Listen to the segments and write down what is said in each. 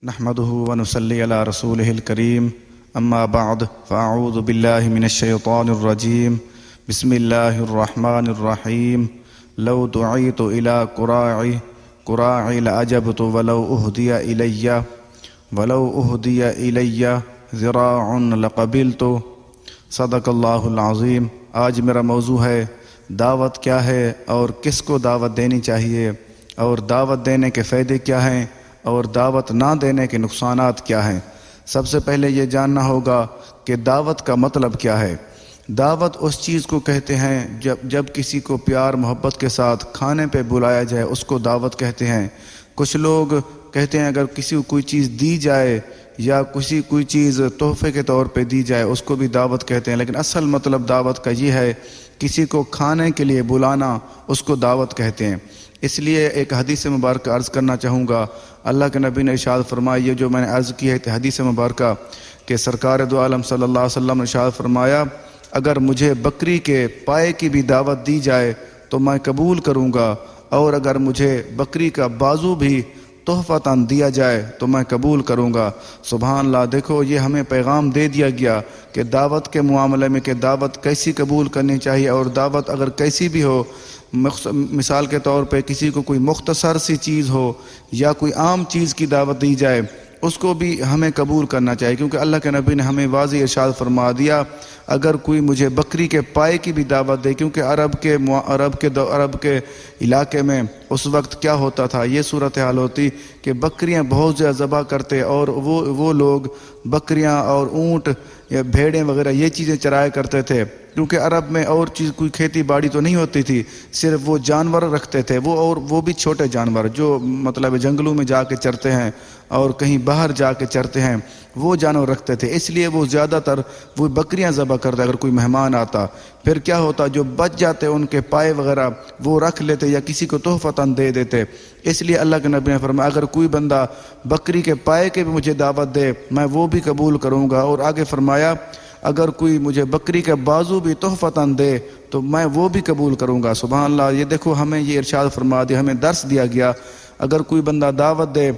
نحمده ونصلي على رسوله الكريم اما بعد فاعوذ بالله من الشيطان الرجيم بسم الله الرحمن الرحيم لو دعيت الى قراعي لأجبت ولو أهدي إلي ذراع لقبلت صدق اللہ العظیم۔ آج میرا موضوع ہے دعوت کیا ہے اور کس کو دعوت دینی چاہیے، اور دعوت دینے کے فائدے کیا ہیں اور دعوت نہ دینے کے نقصانات کیا ہیں۔ سب سے پہلے یہ جاننا ہوگا کہ دعوت کا مطلب کیا ہے۔ دعوت اس چیز کو کہتے ہیں جب کسی کو پیار محبت کے ساتھ کھانے پہ بلایا جائے اس کو دعوت کہتے ہیں۔ کچھ لوگ کہتے ہیں اگر کسی کو کوئی چیز دی جائے یا کوئی چیز تحفے کے طور پہ دی جائے اس کو بھی دعوت کہتے ہیں، لیکن اصل مطلب دعوت کا یہ ہے کسی کو کھانے کے لیے بلانا، اس کو دعوت کہتے ہیں۔ اس لیے ایک حدیث مبارکہ عرض کرنا چاہوں گا۔ اللہ کے نبی نے ارشاد فرمایا، یہ جو میں نے عرض کی ہے حدیث مبارکہ، کہ سرکار دو عالم صلی اللہ علیہ وسلم نے ارشاد فرمایا اگر مجھے بکری کے پائے کی بھی دعوت دی جائے تو میں قبول کروں گا، اور اگر مجھے بکری کا بازو بھی تحفتاً دیا جائے تو میں قبول کروں گا۔ سبحان اللہ، دیکھو یہ ہمیں پیغام دے دیا گیا کہ دعوت کے معاملے میں کہ دعوت کیسی قبول کرنی چاہیے، اور دعوت اگر کیسی بھی ہو، مثال کے طور پہ کسی کو کوئی مختصر سی چیز ہو یا کوئی عام چیز کی دعوت دی جائے اس کو بھی ہمیں قبول کرنا چاہیے، کیونکہ اللہ کے نبی نے ہمیں واضح ارشاد فرما دیا اگر کوئی مجھے بکری کے پائے کی بھی دعوت دے، کیونکہ عرب کے علاقے میں اس وقت کیا ہوتا تھا، یہ صورتحال ہوتی کہ بکریاں بہت زیادہ ذبح کرتے، اور وہ لوگ بکریاں اور اونٹ یا بھیڑیں وغیرہ یہ چیزیں چرایا کرتے تھے، کیونکہ عرب میں اور چیز کوئی کھیتی باڑی تو نہیں ہوتی تھی، صرف وہ جانور رکھتے تھے، وہ بھی چھوٹے جانور جو مطلب جنگلوں میں جا کے چرتے ہیں اور کہیں باہر جا کے چرتے ہیں، وہ جانور رکھتے تھے، اس لیے وہ زیادہ تر وہ بکریاں ذبح کرتے اگر کوئی مہمان آتا۔ پھر کیا ہوتا، جو بچ جاتے ان کے پائے وغیرہ وہ رکھ لیتے یا کسی کو تحفتاً دے دیتے۔ اس لیے اللہ کے نبی نے فرمایا اگر کوئی بندہ بکری کے پائے کے بھی مجھے دعوت دے میں وہ بھی قبول کروں گا، اور آگے فرمایا اگر کوئی مجھے بکری کا بازو بھی تحفتاً دے تو میں وہ بھی قبول کروں گا۔ سبحان اللہ، یہ دیکھو ہمیں یہ ارشاد فرما دیا، ہمیں درس دیا گیا اگر کوئی بندہ دعوت دے،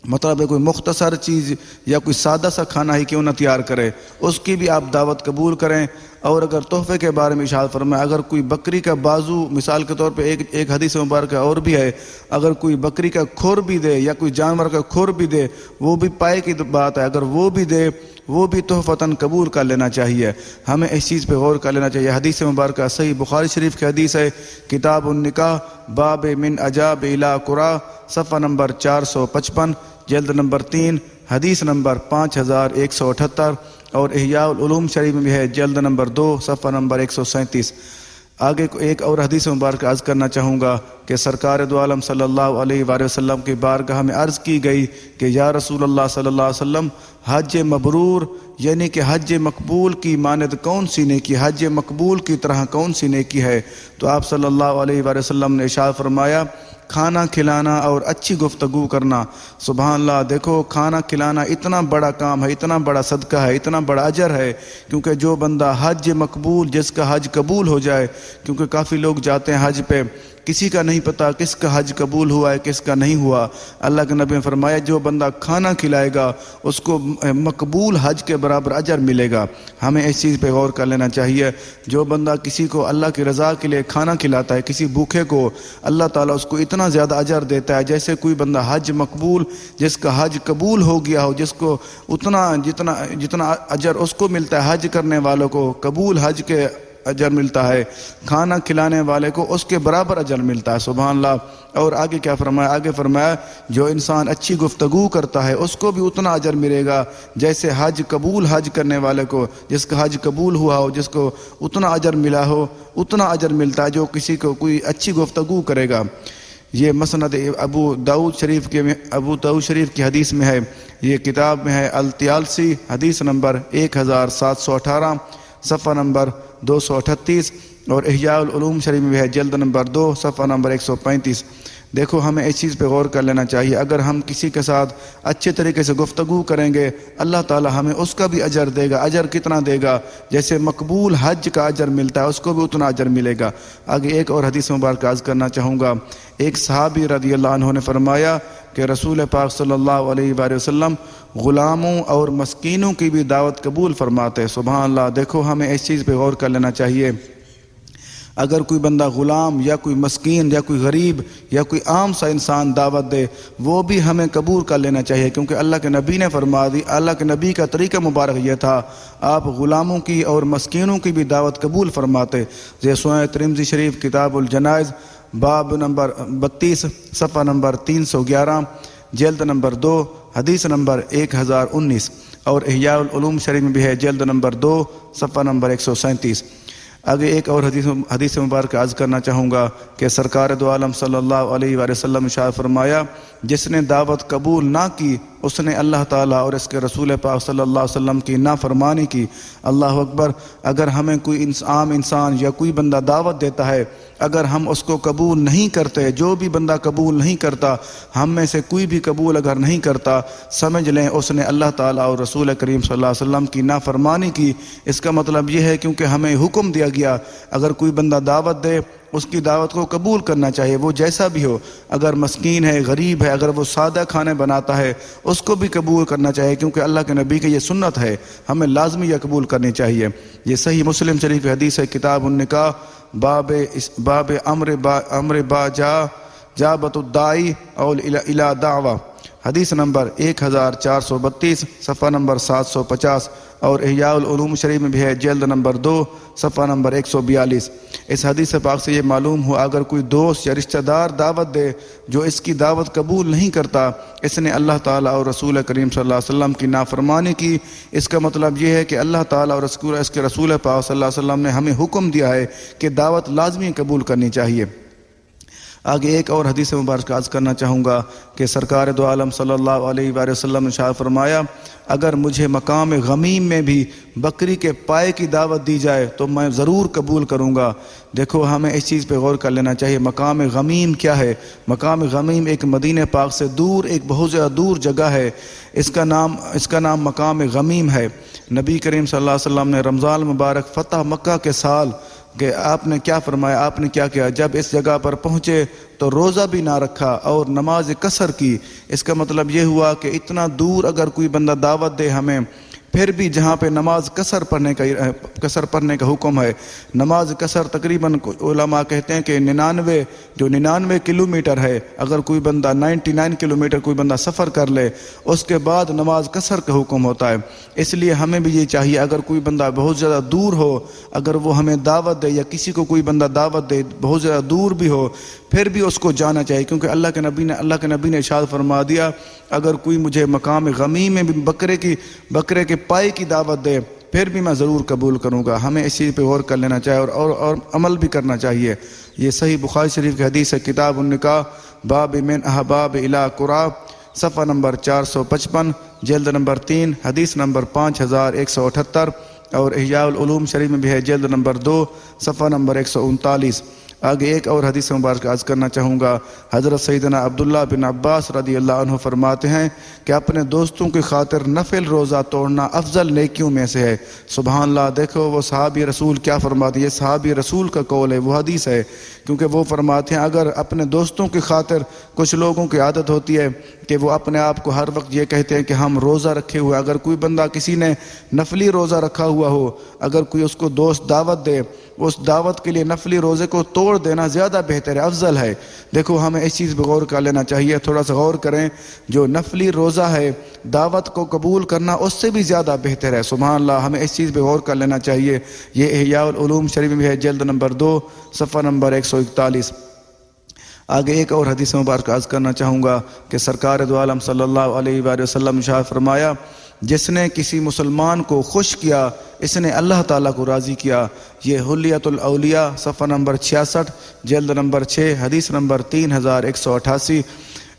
مطلب ہے کوئی مختصر چیز یا کوئی سادہ سا کھانا ہی کیوں نہ تیار کرے اس کی بھی آپ دعوت قبول کریں۔ اور اگر تحفے کے بارے میں ارشاد فرمائے اگر کوئی بکری کا بازو، مثال کے طور پہ ایک حدیث مبارکہ اور بھی ہے، اگر کوئی بکری کا کھر بھی دے یا کوئی جانور کا کھر بھی دے وہ بھی پائے کی بات ہے، اگر وہ بھی دے وہ بھی تحفتاً قبول کر لینا چاہیے۔ ہمیں اس چیز پہ غور کر لینا چاہیے۔ حدیث مبارکہ صحیح بخاری شریف کی حدیث ہے، کتاب النکاح باب من اجاب الی قرا، صفحہ نمبر 455، جلد نمبر 3، حدیث نمبر 5178، اور احیاء العلوم شریف میں بھی ہے، جلد نمبر 2، صفحہ نمبر 137۔ آگے ایک اور حدیث مبارکہ عرض کرنا چاہوں گا کہ سرکار دو عالم صلی اللہ علیہ وآلہ وسلم کی بارگاہ میں عرض کی گئی کہ یا رسول اللہ صلی اللہ علیہ وسلم حج مبرور یعنی کہ حج مقبول کی مانند کون سی نیکی، حج مقبول کی طرح کون سی نیکی ہے؟ تو آپ صلی اللہ علیہ وآلہ وسلم نے ارشاد فرمایا کھانا کھلانا اور اچھی گفتگو کرنا۔ سبحان اللہ، دیکھو کھانا کھلانا اتنا بڑا کام ہے، اتنا بڑا صدقہ ہے، اتنا بڑا اجر ہے، کیونکہ جو بندہ حج مقبول، جس کا حج قبول ہو جائے، کیونکہ کافی لوگ جاتے ہیں حج پہ، کسی کا نہیں پتہ کس کا حج قبول ہوا ہے کس کا نہیں ہوا۔ اللہ کے نبی نے فرمایا جو بندہ کھانا کھلائے گا اس کو مقبول حج کے برابر اجر ملے گا۔ ہمیں اس چیز پہ غور کر لینا چاہیے، جو بندہ کسی کو اللہ کی رضا کے لیے کھانا کھلاتا ہے، کسی بھوکے کو، اللہ تعالیٰ اس کو اتنا زیادہ اجر دیتا ہے جیسے کوئی بندہ حج مقبول، جس کا حج قبول ہو گیا ہو، جس کو جتنا اجر اس کو ملتا ہے حج کرنے والوں کو قبول حج کے اجر ملتا ہے، کھانا کھلانے والے کو اس کے برابر اجر ملتا ہے۔ سبحان اللہ۔ اور آگے کیا فرمایا؟ آگے فرمایا جو انسان اچھی گفتگو کرتا ہے اس کو بھی اتنا اجر ملے گا جیسے حج قبول حج کرنے والے کو، جس کا حج قبول ہوا ہو، جس کو اتنا اجر ملا ہو اتنا اجر ملتا ہے جو کسی کو کوئی اچھی گفتگو کرے گا۔ یہ مسند ابو داؤد شریف کی حدیث میں ہے، یہ کتاب میں ہے الطیالسی، حدیث نمبر 1718، صفحہ نمبر 238، اور احیاء العلوم شریف میں بھی ہے، جلد نمبر 2، صفحہ نمبر 135۔ دیکھو ہمیں اس چیز پہ غور کر لینا چاہیے، اگر ہم کسی کے ساتھ اچھے طریقے سے گفتگو کریں گے اللہ تعالی ہمیں اس کا بھی اجر دے گا۔ اجر کتنا دے گا؟ جیسے مقبول حج کا اجر ملتا ہے اس کو بھی اتنا اجر ملے گا۔ آگے ایک اور حدیث مبارکہ عرض کرنا چاہوں گا، ایک صحابی رضی اللہ عنہ نے فرمایا کہ رسول پاک صلی اللہ علیہ وآلہ وسلم غلاموں اور مسکینوں کی بھی دعوت قبول فرماتے۔ سبحان اللہ، دیکھو ہمیں اس چیز پہ غور کر لینا چاہیے، اگر کوئی بندہ غلام یا کوئی مسکین یا کوئی غریب یا کوئی عام سا انسان دعوت دے وہ بھی ہمیں قبول کر لینا چاہیے، کیونکہ اللہ کے نبی نے فرما دی، اللہ کے نبی کا طریقہ مبارک یہ تھا، آپ غلاموں کی اور مسکینوں کی بھی دعوت قبول فرماتے۔ جیسے سنن ترمذی شریف کتاب الجنائز باب نمبر 32 صفحہ نمبر 311، جلد نمبر 2 حدیث نمبر 1019، اور احیاء العلوم شریف میں بھی ہے جلد نمبر 2 صفحہ نمبر 137۔ آگے ایک اور حدیث مبارکہ عرض کرنا چاہوں گا کہ سرکار دو عالم صلی اللہ علیہ وآلہ وسلم ارشاد فرمایا، جس نے دعوت قبول نہ کی اس نے اللہ تعالیٰ اور اس کے رسول پاک صلی اللہ علیہ وسلم کی نافرمانی کی۔ اللہ اکبر، اگر ہمیں کوئی عام انسان یا کوئی بندہ دعوت دیتا ہے، اگر ہم اس کو قبول نہیں کرتے، جو بھی بندہ قبول نہیں کرتا، ہم میں سے کوئی بھی قبول اگر نہیں کرتا، سمجھ لیں اس نے اللہ تعالیٰ اور رسول کریم صلی اللہ علیہ وسلم کی نافرمانی کی۔ اس کا مطلب یہ ہے کیونکہ ہمیں حکم دیا گیا اگر کوئی بندہ دعوت دے اس کی دعوت کو قبول کرنا چاہیے، وہ جیسا بھی ہو، اگر مسکین ہے، غریب ہے، اگر وہ سادہ کھانے بناتا ہے اس کو بھی قبول کرنا چاہیے، کیونکہ اللہ کے نبی کی یہ سنت ہے، ہمیں لازمی یہ قبول کرنی چاہیے۔ یہ صحیح مسلم شریف کی حدیث ہے، کتاب النکاح باب امر با جابت الداعی اور الی دعوہ، حدیث نمبر 1432 صفحہ نمبر 750، اور احیاء العلوم شریف میں بھی ہے جلد نمبر 2 صفحہ نمبر 142۔ اس حدیث پاک سے یہ معلوم ہوا اگر کوئی دوست یا رشتہ دار دعوت دے جو اس کی دعوت قبول نہیں کرتا، اس نے اللہ تعالیٰ اور رسول کریم صلی اللہ علیہ وسلم کی نافرمانی کی۔ اس کا مطلب یہ ہے کہ اللہ تعالیٰ اور اس کے رسول پاک صلی اللہ علیہ وسلم نے ہمیں حکم دیا ہے کہ دعوت لازمی قبول کرنی چاہیے۔ آگے ایک اور حدیث مبارکہ عرض کرنا چاہوں گا کہ سرکار دو عالم صلی اللہ علیہ وآلہ وسلم نے ارشاد فرمایا، اگر مجھے مقام غمیم میں بھی بکری کے پائے کی دعوت دی جائے تو میں ضرور قبول کروں گا۔ دیکھو ہمیں اس چیز پہ غور کر لینا چاہیے، مقام غمیم کیا ہے؟ مقام غمیم ایک مدینہ پاک سے دور، ایک بہت زیادہ دور جگہ ہے، اس کا نام مقام غمیم ہے۔ نبی کریم صلی اللہ علیہ وسلم نے رمضان مبارک فتح مکہ کے سال کہ آپ نے کیا فرمایا، آپ نے کیا کیا، جب اس جگہ پر پہنچے تو روزہ بھی نہ رکھا اور نماز قصر کی۔ اس کا مطلب یہ ہوا کہ اتنا دور اگر کوئی بندہ دعوت دے ہمیں، پھر بھی جہاں پہ نماز قصر پڑھنے کا حکم ہے، نماز قصر تقریباً علماء کہتے ہیں کہ 99 کلومیٹر ہے، اگر کوئی بندہ 99 کلومیٹر کوئی بندہ سفر کر لے اس کے بعد نماز قصر کا حکم ہوتا ہے۔ اس لیے ہمیں بھی یہ چاہیے اگر کوئی بندہ بہت زیادہ دور ہو، اگر وہ ہمیں دعوت دے یا کسی کو کوئی بندہ دعوت دے بہت زیادہ دور بھی ہو، پھر بھی اس کو جانا چاہیے، کیونکہ اللہ کے نبی نے ارشاد فرما دیا اگر کوئی مجھے مقام غمیم میں بھی بکرے کے پائے کی دعوت دے پھر بھی میں ضرور قبول کروں گا۔ ہمیں اس چیز پہ غور کر لینا چاہیے اور عمل بھی کرنا چاہیے۔ یہ صحیح بخاری شریف کی حدیث ہے، کتاب النکاح باب من احباب الی قرا صفحہ نمبر 455، جلد نمبر 3 حدیث نمبر 5178، اور احیاء العلوم شریف میں بھی ہے جلد نمبر 2 صفحہ نمبر 139۔ آگے ایک اور حدیث مبارک عرض کرنا چاہوں گا، حضرت سیدنا عبداللہ بن عباس رضی اللہ عنہ فرماتے ہیں کہ اپنے دوستوں کی خاطر نفل روزہ توڑنا افضل نیکیوں میں سے ہے۔ سبحان اللہ، دیکھو وہ صحابی رسول کیا فرماتے ہیں، یہ صحابی رسول کا قول ہے، وہ حدیث ہے، کیونکہ وہ فرماتے ہیں اگر اپنے دوستوں کی خاطر، کچھ لوگوں کی عادت ہوتی ہے کہ وہ اپنے آپ کو ہر وقت یہ کہتے ہیں کہ ہم روزہ رکھے ہوئے، اگر کوئی بندہ کسی نے نفلی روزہ رکھا ہوا ہو، اگر کوئی اس کو دوست دعوت دے، اس دعوت کے لیے نفلی روزے کو توڑ دینا زیادہ بہتر ہے، افضل ہے۔ دیکھو ہمیں اس چیز پہ غور کر لینا چاہیے، تھوڑا سا غور کریں، جو نفلی روزہ ہے دعوت کو قبول کرنا اس سے بھی زیادہ بہتر ہے۔ سبحان اللہ، ہمیں اس چیز پہ غور کر لینا چاہیے۔ یہ احیاء العلوم شریف میں ہے جلد نمبر 2 صفحہ نمبر 141۔ آگے ایک اور حدیث مبارک عرض کرنا چاہوں گا کہ سرکار دو عالم صلی اللہ علیہ وآلہ وسلم ارشاد فرمایا، جس نے کسی مسلمان کو خوش کیا اس نے اللہ تعالیٰ کو راضی کیا۔ یہ حلیت الاولیاء صفحہ نمبر 66، جلد نمبر 6 حدیث نمبر 3188،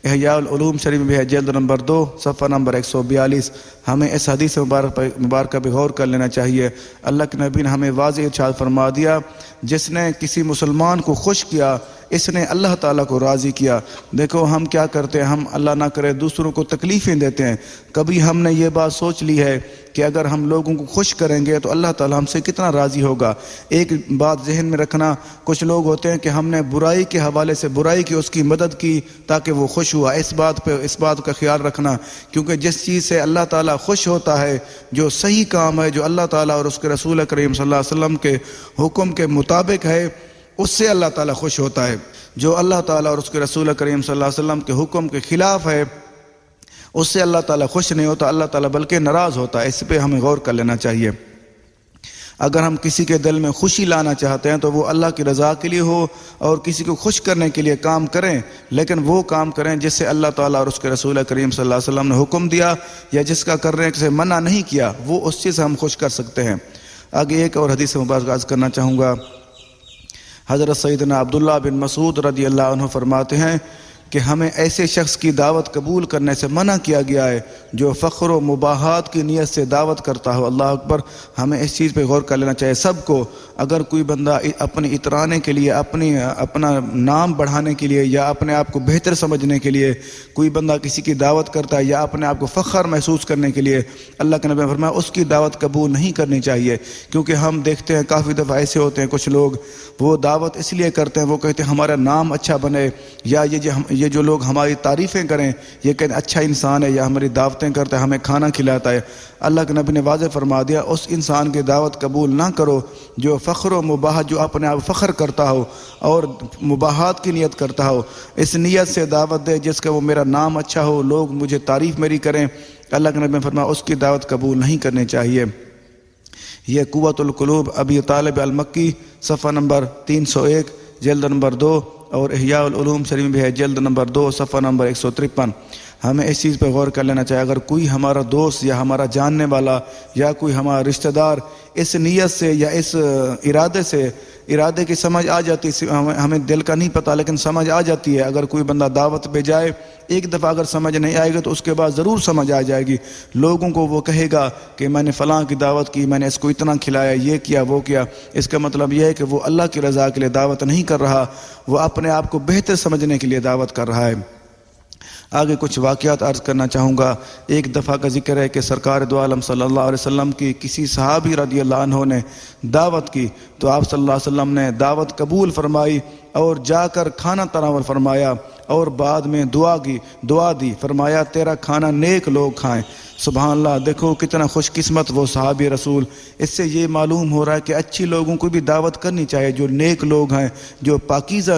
احیاء العلوم شریف میں بھی ہے جلد نمبر 2 صفحہ نمبر 142۔ ہمیں اس حدیث مبارکہ پہ غور کر لینا چاہیے۔ اللہ کے نبی نے ہمیں واضح ارشاد فرما دیا، جس نے کسی مسلمان کو خوش کیا اس نے اللہ تعالیٰ کو راضی کیا۔ دیکھو ہم کیا کرتے ہیں، ہم اللہ نہ کرے دوسروں کو تکلیفیں دیتے ہیں۔ کبھی ہم نے یہ بات سوچ لی ہے کہ اگر ہم لوگوں کو خوش کریں گے تو اللہ تعالیٰ ہم سے کتنا راضی ہوگا۔ ایک بات ذہن میں رکھنا، کچھ لوگ ہوتے ہیں کہ ہم نے برائی کے حوالے سے برائی کی اس کی مدد کی تاکہ وہ خوش ہوا۔ اس بات کا خیال رکھنا، کیونکہ جس چیز سے اللہ تعالیٰ خوش ہوتا ہے، جو صحیح کام ہے، جو اللہ تعالیٰ اور اس کے رسول کریم صلی اللہ علیہ وسلم کے حکم کے مطابق ہے، اس سے اللہ تعالیٰ خوش ہوتا ہے۔ جو اللہ تعالیٰ اور اس کے رسول کریم صلی اللہ علیہ وسلم کے حکم کے خلاف ہے، اس سے اللہ تعالیٰ خوش نہیں ہوتا، اللہ تعالیٰ بلکہ ناراض ہوتا ہے۔ اس پہ ہمیں غور کر لینا چاہیے۔ اگر ہم کسی کے دل میں خوشی لانا چاہتے ہیں تو وہ اللہ کی رضا کے لیے ہو، اور کسی کو خوش کرنے کے لیے کام کریں، لیکن وہ کام کریں جس سے اللہ تعالیٰ اور اس کے رسول کریم صلی اللہ علیہ وسلم نے حکم دیا، یا جس کا کرنے سے منع نہیں کیا، وہ اس چیز سے ہم خوش کر سکتے ہیں۔ آگے ایک اور حدیث مبارک عرض کرنا چاہوں گا۔ حضرت سیدنا عبداللہ بن مسعود رضی اللہ عنہ فرماتے ہیں کہ ہمیں ایسے شخص کی دعوت قبول کرنے سے منع کیا گیا ہے جو فخر و مباحات کی نیت سے دعوت کرتا ہو۔ اللہ اکبر! ہمیں اس چیز پہ غور کر لینا چاہیے سب کو۔ اگر کوئی بندہ اپنی اترانے کے لیے، اپنا نام بڑھانے کے لیے، یا اپنے آپ کو بہتر سمجھنے کے لیے کوئی بندہ کسی کی دعوت کرتا ہے، یا اپنے آپ کو فخر محسوس کرنے کے لیے، اللہ کے نبی نے فرمایا اس کی دعوت قبول نہیں کرنی چاہیے۔ کیونکہ ہم دیکھتے ہیں کافی دفعہ ایسے ہوتے ہیں کچھ لوگ، وہ دعوت اس لیے کرتے ہیں، وہ کہتے ہیں ہمارا نام اچھا بنے، یا یہ جو لوگ ہماری تعریفیں کریں، یہ کہتے ہیں اچھا انسان ہے، یا ہماری دعوتیں کرتا ہے، ہمیں کھانا کھلاتا ہے۔ اللہ کے نبی نے واضح فرما دیا اس انسان کی دعوت قبول نہ کرو جو فخر و مباحت، جو اپنے آپ فخر کرتا ہو اور مباحات کی نیت کرتا ہو۔ اس نیت سے دعوت دے جس کا وہ میرا نام اچھا ہو، لوگ مجھے تعریف میری کریں، اللہ کے نبی نے فرمایا اس کی دعوت قبول نہیں کرنی چاہیے۔ یہ قوت القلوب ابی طالب المکی، صفحہ نمبر 301، جلد نمبر 2، اور احیاء العلوم شریف بھی ہے، جلد نمبر 2، صفحہ نمبر 153۔ ہمیں اس چیز پہ غور کر لینا چاہیے، اگر کوئی ہمارا دوست یا ہمارا جاننے والا یا کوئی ہمارا رشتہ دار اس نیت سے یا اس ارادے کی سمجھ آ جاتی، ہمیں دل کا نہیں پتہ لیکن سمجھ آ جاتی ہے۔ اگر کوئی بندہ دعوت پہ جائے، ایک دفعہ اگر سمجھ نہیں آئے گی تو اس کے بعد ضرور سمجھ آ جائے گی۔ لوگوں کو وہ کہے گا کہ میں نے فلاں کی دعوت کی، میں نے اس کو اتنا کھلایا، یہ کیا وہ کیا۔ اس کا مطلب یہ ہے کہ وہ اللہ کی رضا کے لیے دعوت نہیں کر رہا، وہ اپنے آپ کو بہتر سمجھنے کے لیے دعوت کر رہا ہے۔ آگے کچھ واقعات عرض کرنا چاہوں گا۔ ایک دفعہ کا ذکر ہے کہ سرکار دو عالم صلی اللہ علیہ وسلم کی کسی صحابی رضی اللہ عنہ نے دعوت کی، تو آپ صلی اللہ علیہ وسلم نے دعوت قبول فرمائی اور جا کر کھانا تناول فرمایا، اور بعد میں دعا دی، فرمایا تیرا کھانا نیک لوگ کھائیں۔ سبحان اللہ! دیکھو کتنا خوش قسمت وہ صحابی رسول۔ اس سے یہ معلوم ہو رہا ہے کہ اچھی لوگوں کو بھی دعوت کرنی چاہیے، جو نیک لوگ ہیں، جو پاکیزہ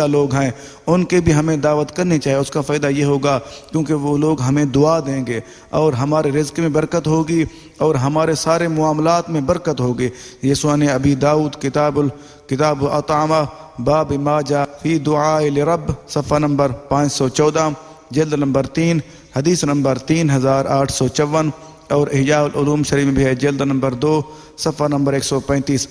لوگ ہیں، ان کے بھی ہمیں دعوت کرنی چاہیے۔ اس کا فائدہ یہ ہوگا کیونکہ وہ لوگ ہمیں دعا دیں گے، اور ہمارے رزق میں برکت ہوگی، اور ہمارے سارے معاملات میں برکت ہوگی۔ یہ سنن ابی داؤد کتاب اطعمہ، باب ما جاء فی دعاء لرب، صفحہ نمبر 514، جلد نمبر 3، حدیث نمبر 3854، اور احیاء العلوم شریف میں بھی ہے، جلد نمبر 2، صفحہ نمبر 135۔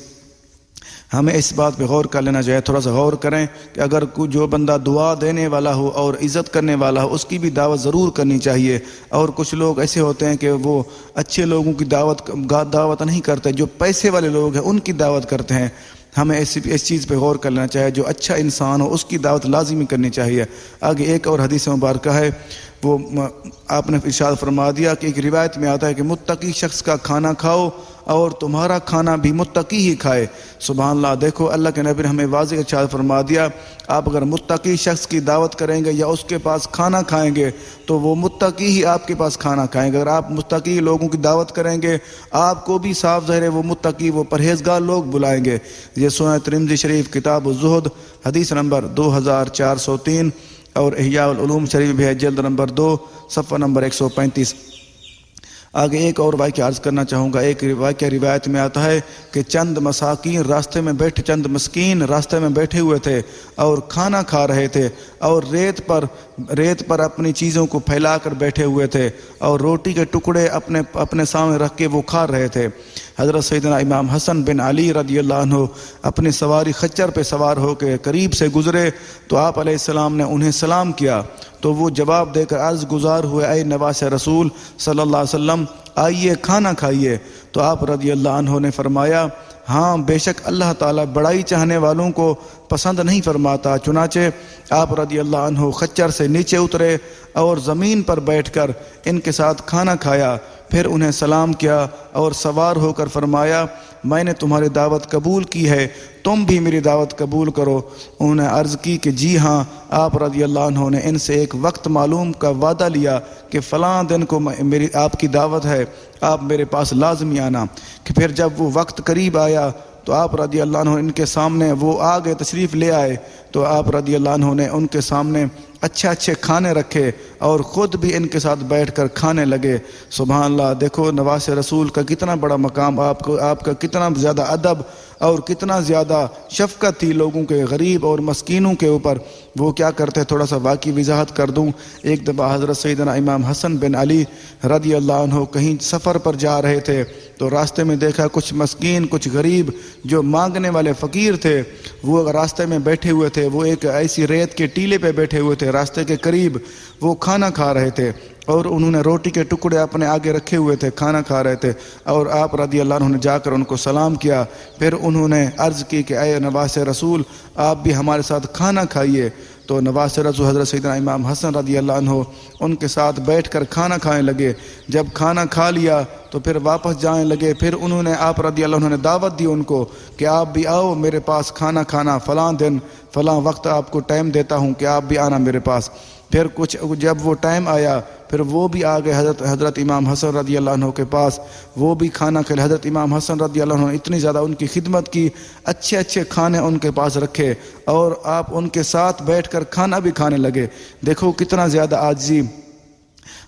ہمیں اس بات پہ غور کر لینا چاہیے، تھوڑا سا غور کریں کہ اگر کوئی جو بندہ دعا دینے والا ہو اور عزت کرنے والا ہو، اس کی بھی دعوت ضرور کرنی چاہیے۔ اور کچھ لوگ ایسے ہوتے ہیں کہ وہ اچھے لوگوں کی دعوت نہیں کرتے، جو پیسے والے لوگ ہیں ان کی دعوت کرتے ہیں۔ ہمیں اس چیز پہ غور کر لینا چاہیے، جو اچھا انسان ہو اس کی دعوت لازمی کرنی چاہیے۔ آگے ایک اور حدیث مبارکہ ہے، وہ آپ نے ارشاد فرما دیا کہ ایک روایت میں آتا ہے کہ متقی شخص کا کھانا کھاؤ اور تمہارا کھانا بھی متقی ہی کھائے۔ سبحان اللہ! دیکھو اللہ کے نبی نے ہمیں واضح ارشاد فرما دیا، آپ اگر متقی شخص کی دعوت کریں گے یا اس کے پاس کھانا کھائیں گے تو وہ متقی ہی آپ کے پاس کھانا کھائیں گے۔ اگر آپ متقی لوگوں کی دعوت کریں گے، آپ کو بھی صاف ظاہر ہے وہ متقی، وہ پرہیزگار لوگ بلائیں گے۔ یہ سنن ترمذی شریف کتاب الزہد، حدیث نمبر 2403، اور احیاء العلوم شریف بھی ہے، جلد نمبر 2، صفحہ نمبر 135۔ آگے ایک اور واقعہ عرض کرنا چاہوں گا۔ ایک واقعہ روایت میں آتا ہے کہ چند مسکین راستے میں بیٹھے ہوئے تھے اور کھانا کھا رہے تھے، اور ریت پر اپنی چیزوں کو پھیلا کر بیٹھے ہوئے تھے، اور روٹی کے ٹکڑے اپنے سامنے رکھ کے وہ کھا رہے تھے۔ حضرت سیدنا امام حسن بن علی رضی اللہ عنہ اپنی سواری خچر پہ سوار ہو کے قریب سے گزرے تو آپ علیہ السلام نے انہیں سلام کیا تو وہ جواب دے کر عرض گزار ہوئے، اے نواس رسول صلی اللہ علیہ وسلم آئیے کھانا کھائیے۔ تو آپ رضی اللہ عنہ نے فرمایا، ہاں بے شک اللہ تعالیٰ بڑائی چاہنے والوں کو پسند نہیں فرماتا۔ چنانچہ آپ رضی اللہ عنہ خچر سے نیچے اترے اور زمین پر بیٹھ کر ان کے ساتھ کھانا کھایا، پھر انہیں سلام کیا اور سوار ہو کر فرمایا، میں نے تمہاری دعوت قبول کی ہے، تم بھی میری دعوت قبول کرو۔ انہوں نے عرض کی کہ جی ہاں۔ آپ رضی اللہ عنہ نے ان سے ایک وقت معلوم کا وعدہ لیا کہ فلاں دن کو میری آپ کی دعوت ہے، آپ میرے پاس لازمی آنا۔ کہ پھر جب وہ وقت قریب آیا تو آپ رضی اللہ عنہ ان کے سامنے وہ آ گئے، تشریف لے آئے تو آپ رضی اللہ عنہ نے ان کے سامنے اچھے کھانے رکھے اور خود بھی ان کے ساتھ بیٹھ کر کھانے لگے۔ سبحان اللہ، دیکھو نواس رسول کا کتنا بڑا مقام، آپ کا کتنا زیادہ ادب اور کتنا زیادہ شفقت تھی لوگوں کے، غریب اور مسکینوں کے اوپر۔ وہ کیا کرتے، تھوڑا سا واقعی وضاحت کر دوں۔ ایک دفعہ حضرت سیدنا امام حسن بن علی رضی اللہ عنہ کہیں سفر پر جا رہے تھے تو راستے میں دیکھا کچھ مسکین، کچھ غریب جو مانگنے والے فقیر تھے، وہ راستے میں بیٹھے ہوئے تھے۔ وہ ایک ایسی ریت کے ٹیلے پہ بیٹھے ہوئے تھے راستے کے قریب، وہ کھانا کھا رہے تھے اور انہوں نے روٹی کے ٹکڑے اپنے آگے رکھے ہوئے تھے، کھانا کھا رہے تھے، اور آپ رضی اللہ عنہ نے جا کر ان کو سلام کیا۔ پھر انہوں نے عرض کی کہ اے نواس رسول آپ بھی ہمارے ساتھ کھانا کھائیے۔ تو نواس رسول حضرت سیدنا امام حسن رضی اللہ عنہ ان کے ساتھ بیٹھ کر کھانا کھانے لگے۔ جب کھانا کھا لیا تو پھر واپس جانے لگے۔ پھر انہوں نے آپ رضی اللہ عنہ نے دعوت دی ان کو کہ آپ بھی آؤ میرے پاس کھانا کھانا، فلاں دن فلاں وقت آپ کو ٹائم دیتا ہوں کہ آپ بھی آنا میرے پاس۔ پھر جب وہ ٹائم آیا پھر وہ بھی آ گئے حضرت امام حسن رضی اللہ عنہ کے پاس، وہ بھی کھانا کھلے۔ حضرت امام حسن رضی اللہ عنہ نے اتنی زیادہ ان کی خدمت کی، اچھے کھانے ان کے پاس رکھے اور آپ ان کے ساتھ بیٹھ کر کھانا بھی کھانے لگے۔ دیکھو کتنا زیادہ عاجزی۔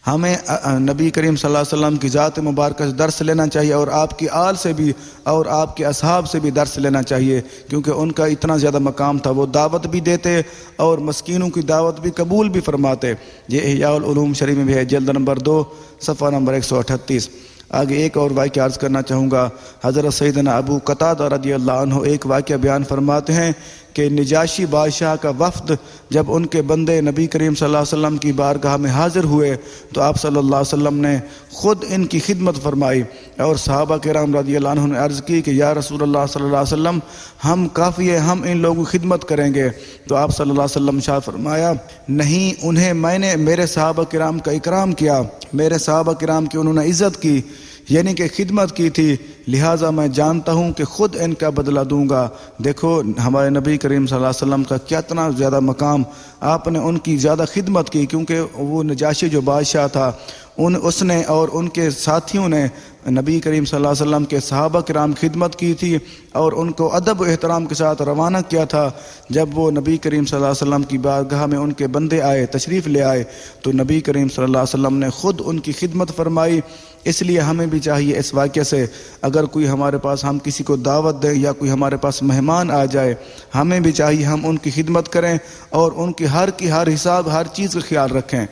ہمیں نبی کریم صلی اللہ علیہ وسلم کی ذات مبارکہ سے درس لینا چاہیے اور آپ کی آل سے بھی اور آپ کے اصحاب سے بھی درس لینا چاہیے، کیونکہ ان کا اتنا زیادہ مقام تھا، وہ دعوت بھی دیتے اور مسکینوں کی دعوت بھی قبول بھی فرماتے۔ یہ احیاء العلوم شریف میں بھی ہے، جلد نمبر 2 صفحہ نمبر 138۔ آگے ایک اور واقعہ عرض کرنا چاہوں گا۔ حضرت سیدنا ابو قتادہ رضی اللہ عنہ ایک واقعہ بیان فرماتے ہیں کہ نجاشی بادشاہ کا وفد جب ان کے بندے نبی کریم صلی اللہ علیہ وسلم کی بارگاہ میں حاضر ہوئے تو آپ صلی اللہ علیہ وسلم نے خود ان کی خدمت فرمائی، اور صحابہ کرام رضی اللہ عنہ نے عرض کی کہ یا رسول اللہ صلی اللہ علیہ وسلم ہم کافی ہے، ہم ان لوگوں کی خدمت کریں گے۔ تو آپ صلی اللہ علیہ وسلم شاہ فرمایا، نہیں، انہیں میں نے میرے صحابہ کرام کا اکرام کیا، میرے صحابہ کرام کی انہوں نے عزت کی، یعنی کہ خدمت کی تھی، لہٰذا میں جانتا ہوں کہ خود ان کا بدلہ دوں گا۔ دیکھو ہمارے نبی کریم صلی اللہ علیہ وسلم کا کتنا زیادہ مقام، آپ نے ان کی زیادہ خدمت کی، کیونکہ وہ نجاشی جو بادشاہ تھا اس نے اور ان کے ساتھیوں نے نبی کریم صلی اللہ علیہ وسلم کے صحابہ کرام خدمت کی تھی اور ان کو ادب و احترام کے ساتھ روانہ کیا تھا۔ جب وہ نبی کریم صلی اللہ علیہ وسلم کی بارگاہ میں ان کے بندے آئے، تشریف لے آئے، تو نبی کریم صلی اللہ علیہ وسلم نے خود ان کی خدمت فرمائی۔ اس لیے ہمیں بھی چاہیے اس واقعے سے، اگر کوئی ہمارے پاس، ہم کسی کو دعوت دیں یا کوئی ہمارے پاس مہمان آ جائے، ہمیں بھی چاہیے ہم ان کی خدمت کریں اور ان کی ہر حساب ہر چیز کا خیال رکھیں۔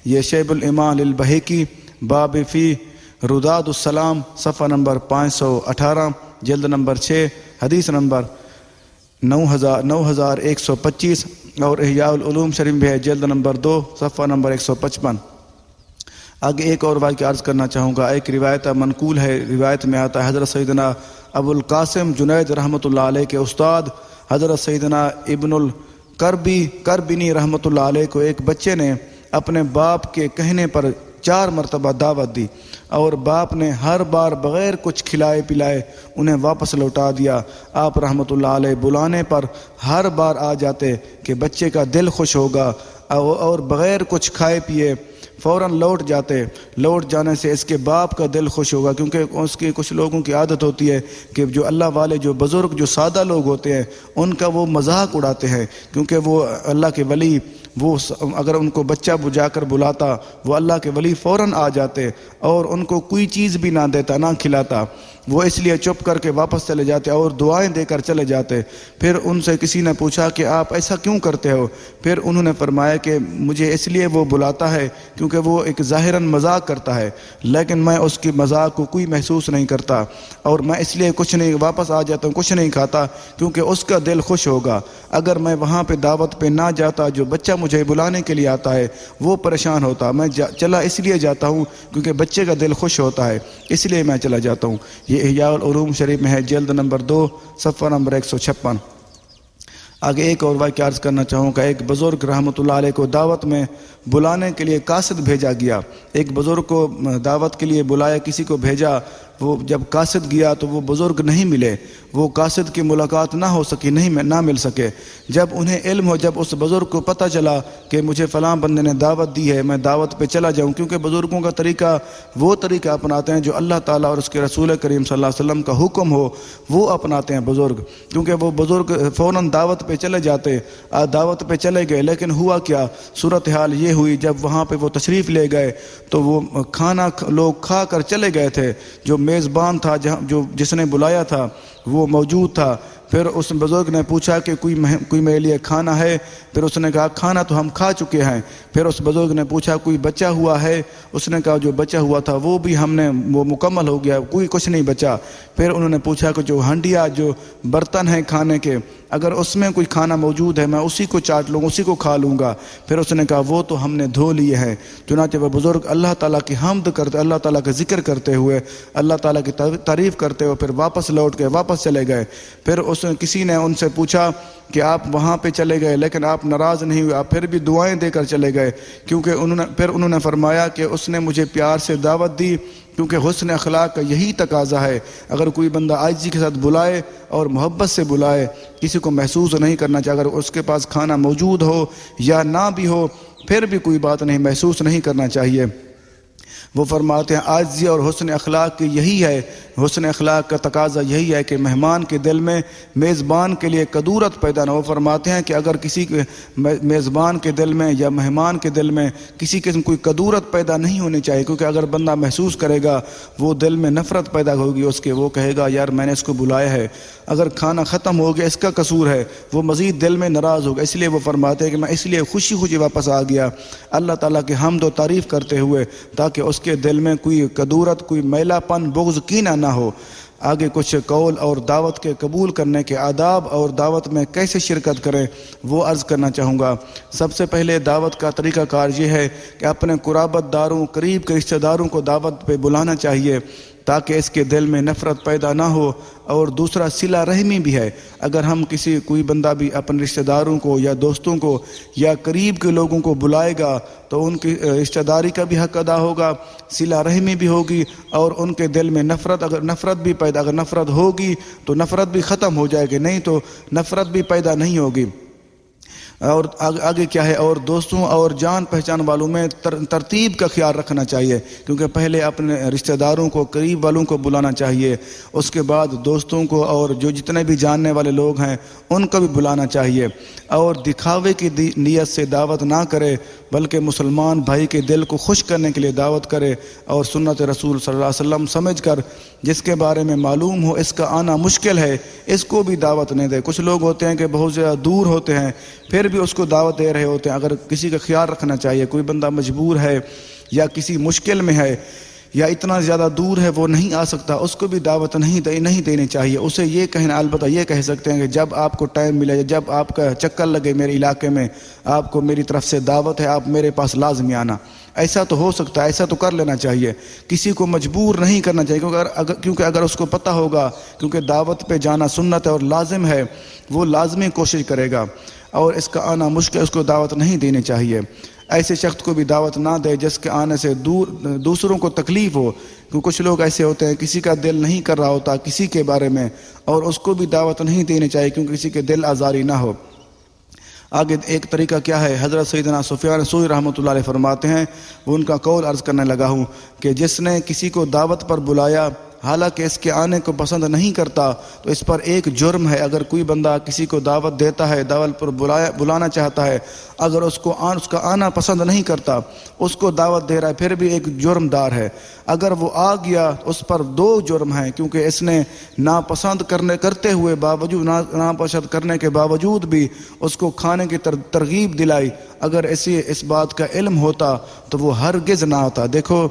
یہ شیب الایمان البہیقی باب فی رداد السلام صفحہ نمبر 518 جلد نمبر 6 حدیث نمبر 9125، اور احیاء العلوم شریف بھی ہے، جلد نمبر 2 صفحہ نمبر 155۔ آگے ایک اور واقعہ عرض کرنا چاہوں گا۔ ایک روایت منقول ہے، روایت میں آتا ہے حضرت سیدنا ابو القاسم جنید رحمۃ اللہ علیہ کے استاد حضرت سیدنا ابن الکربینی رحمۃ اللہ علیہ کو ایک بچے نے اپنے باپ کے کہنے پر 4 مرتبہ دعوت دی، اور باپ نے ہر بار بغیر کچھ کھلائے پلائے انہیں واپس لوٹا دیا۔ آپ رحمۃ اللہ علیہ بلانے پر ہر بار آ جاتے کہ بچے کا دل خوش ہوگا، اور بغیر کچھ کھائے پیے فوراً لوٹ جاتے۔ لوٹ جانے سے اس کے باپ کا دل خوش ہوگا، کیونکہ اس کی کچھ لوگوں کی عادت ہوتی ہے کہ جو اللہ والے، جو بزرگ، جو سادہ لوگ ہوتے ہیں ان کا وہ مذاق اڑاتے ہیں، کیونکہ وہ اللہ کے ولی، وہ اگر ان کو بچہ بجا کر بلاتا وہ اللہ کے ولی فوراً آ جاتے اور ان کو کوئی چیز بھی نہ دیتا، نہ کھلاتا۔ وہ اس لیے چپ کر کے واپس چلے جاتے اور دعائیں دے کر چلے جاتے۔ پھر ان سے کسی نے پوچھا کہ آپ ایسا کیوں کرتے ہو؟ پھر انہوں نے فرمایا کہ مجھے اس لیے وہ بلاتا ہے کیونکہ وہ ایک ظاہراً مذاق کرتا ہے، لیکن میں اس کی مذاق کو کوئی محسوس نہیں کرتا، اور میں اس لیے کچھ نہیں واپس آ جاتا ہوں، کچھ نہیں کھاتا کیونکہ اس کا دل خوش ہوگا۔ اگر میں وہاں پہ دعوت پہ نہ جاتا، جو بچہ مجھے بلانے کے لیے آتا ہے وہ پریشان ہوتا، میں چلا اس لیے جاتا ہوں کیونکہ بچے کا دل خوش ہوتا ہے، اس لیے میں چلا جاتا ہوں۔ یہ احیاء العلوم شریف میں ہے، جلد نمبر 2 صفحہ نمبر 156۔ آگے ایک اور واقعہ عرض کرنا چاہوں گا۔ ایک بزرگ رحمۃ اللہ علیہ کو دعوت میں بلانے کے لیے قاصد بھیجا گیا۔ ایک بزرگ کو دعوت کے لیے بلایا، کسی کو بھیجا، وہ جب قاصد گیا تو وہ بزرگ نہیں ملے، وہ قاصد کی ملاقات نہ ہو سکی، نہ مل سکے۔ جب انہیں علم ہو، جب اس بزرگ کو پتہ چلا کہ مجھے فلاں بندے نے دعوت دی ہے، میں دعوت پہ چلا جاؤں، کیونکہ بزرگوں کا طریقہ وہ طریقہ اپناتے ہیں جو اللہ تعالیٰ اور اس کے رسول کریم صلی اللہ علیہ وسلم کا حکم ہو، وہ اپناتے ہیں بزرگ۔ کیونکہ وہ بزرگ فوراً دعوت پہ چلے جاتے، دعوت پہ چلے گئے، لیکن ہوا کیا، صورتحال یہ ہوئی جب وہاں پہ وہ تشریف لے گئے تو وہ کھانا لوگ کھا کر چلے گئے تھے، جو میزبان تھا جس نے بلایا تھا وہ موجود تھا۔ پھر اس بزرگ نے پوچھا کہ کوئی میرے لیے کھانا ہے؟ پھر اس نے کہا کھانا تو ہم کھا چکے ہیں۔ پھر اس بزرگ نے پوچھا کوئی بچا ہوا ہے؟ اس نے کہا جو بچا ہوا تھا وہ بھی وہ مکمل ہو گیا، کوئی کچھ نہیں بچا۔ پھر انہوں نے پوچھا کہ جو ہنڈیا، جو برتن ہیں کھانے کے، اگر اس میں کوئی کھانا موجود ہے میں اسی کو چاٹ لوں، اسی کو کھا لوں گا۔ پھر اس نے کہا وہ تو ہم نے دھو لیے ہیں۔ چنانچہ وہ بزرگ اللہ تعالیٰ کی حمد کرتے، اللہ تعالیٰ کا ذکر کرتے ہوئے، اللہ تعالیٰ کی تعریف کرتے ہوئے پھر واپس لوٹ کے واپس چلے گئے۔ پھر کسی نے ان سے پوچھا کہ آپ وہاں پہ چلے گئے لیکن آپ ناراض نہیں ہوئے، آپ پھر بھی دعائیں دے کر چلے گئے، کیونکہ انہوں نے فرمایا کہ اس نے مجھے پیار سے دعوت دی، کیونکہ حسن اخلاق کا یہی تقاضا ہے۔ اگر کوئی بندہ عاجزی کے ساتھ بلائے اور محبت سے بلائے، کسی کو محسوس نہیں کرنا چاہیے، اگر اس کے پاس کھانا موجود ہو یا نہ بھی ہو پھر بھی کوئی بات نہیں، محسوس نہیں کرنا چاہیے۔ وہ فرماتے ہیں عاجزی اور حسن اخلاق کی یہی ہے، حسن اخلاق کا تقاضا یہی ہے کہ مہمان کے دل میں میزبان کے لیے کدورت پیدا نہ ہو۔ فرماتے ہیں کہ اگر کسی میزبان کے دل میں یا مہمان کے دل میں کسی قسم کوئی کدورت پیدا نہیں ہونی چاہیے، کیونکہ اگر بندہ محسوس کرے گا وہ دل میں نفرت پیدا ہوگی اس کے، وہ کہے گا یار میں نے اس کو بلایا ہے، اگر کھانا ختم ہو گیا اس کا قصور ہے، وہ مزید دل میں ناراض ہوگا۔ اس لیے وہ فرماتے ہیں کہ میں اس لیے خوشی خوشی واپس آ گیا اللہ تعالیٰ کی حمد و تعریف کرتے ہوئے، تاکہ اس کے دل میں کوئی کدورت، کوئی میلا پن، بغض، کینہ نہ ہو۔ آگے کچھ قول اور دعوت کے قبول کرنے کے آداب اور دعوت میں کیسے شرکت کریں وہ عرض کرنا چاہوں گا۔ سب سے پہلے دعوت کا طریقہ کار یہ ہے کہ اپنے قرابت داروں، قریب کے رشتہ داروں کو دعوت پہ بلانا چاہیے تاکہ اس کے دل میں نفرت پیدا نہ ہو۔ اور دوسرا صلہ رحمی بھی ہے، اگر ہم کوئی بندہ بھی اپنے رشتہ داروں کو یا دوستوں کو یا قریب کے لوگوں کو بلائے گا تو ان کی رشتہ داری کا بھی حق ادا ہوگا، صلہ رحمی بھی ہوگی، اور ان کے دل میں اگر نفرت ہوگی تو نفرت بھی ختم ہو جائے گی، نہیں تو نفرت بھی پیدا نہیں ہوگی۔ اور آگے کیا ہے، اور دوستوں اور جان پہچان والوں میں ترتیب کا خیال رکھنا چاہیے، کیونکہ پہلے اپنے رشتہ داروں کو، قریب والوں کو بلانا چاہیے، اس کے بعد دوستوں کو، اور جو جتنے بھی جاننے والے لوگ ہیں ان کو بھی بلانا چاہیے۔ اور دکھاوے کی نیت سے دعوت نہ کرے بلکہ مسلمان بھائی کے دل کو خوش کرنے کے لیے دعوت کرے، اور سنت رسول صلی اللہ علیہ وسلم سمجھ کر جس کے بارے میں معلوم ہو اس کا آنا مشکل ہے اس کو بھی دعوت نہیں دے۔ کچھ لوگ ہوتے ہیں کہ بہت زیادہ دور ہوتے ہیں پھر بھی اس کو دعوت دے رہے ہوتے ہیں، اگر کسی کا خیال رکھنا چاہیے، کوئی بندہ مجبور ہے یا کسی مشکل میں ہے یا اتنا زیادہ دور ہے وہ نہیں آ سکتا، اس کو بھی دعوت نہیں دینی چاہیے۔ اسے یہ کہنا، البتہ یہ کہہ سکتے ہیں کہ جب آپ کو ٹائم ملے، جب آپ کا چکر لگے میرے علاقے میں، آپ کو میری طرف سے دعوت ہے، آپ میرے پاس لازمی آنا، ایسا تو ہو سکتا ہے، ایسا تو کر لینا چاہیے۔ کسی کو مجبور نہیں کرنا چاہیے، کیونکہ اگر اس کو پتہ ہوگا، کیونکہ دعوت پہ جانا سنت ہے اور لازم ہے، وہ لازمی کوشش کرے گا، اور اس کا آنا مشکل، اس کو دعوت نہیں دینی چاہیے۔ ایسے شخص کو بھی دعوت نہ دے جس کے آنے سے دوسروں کو تکلیف ہو، کیونکہ کچھ لوگ ایسے ہوتے ہیں کسی کا دل نہیں کر رہا ہوتا کسی کے بارے میں، اور اس کو بھی دعوت نہیں دینی چاہیے کیونکہ کسی کے دل آزاری نہ ہو۔ آگے ایک طریقہ کیا ہے، حضرت سیدنا سفیان ثوری رحمۃ اللہ علیہ فرماتے ہیں، وہ ان کا قول عرض کرنے لگا ہوں کہ جس نے کسی کو دعوت پر بلایا حالانکہ اس کے آنے کو پسند نہیں کرتا تو اس پر ایک جرم ہے۔ اگر کوئی بندہ کسی کو دعوت دیتا ہے، دعوت پر بلانا چاہتا ہے، اگر اس کا آنا پسند نہیں کرتا، اس کو دعوت دے رہا ہے، پھر بھی ایک جرم دار ہے۔ اگر وہ آ گیا اس پر 2 جرم ہیں، کیونکہ اس نے ناپسند کرتے ہوئے باوجود ناپسند کرنے کے باوجود بھی اس کو کھانے کی ترغیب دلائی۔ اگر اس بات کا علم ہوتا تو وہ ہرگز نہ آتا۔ دیکھو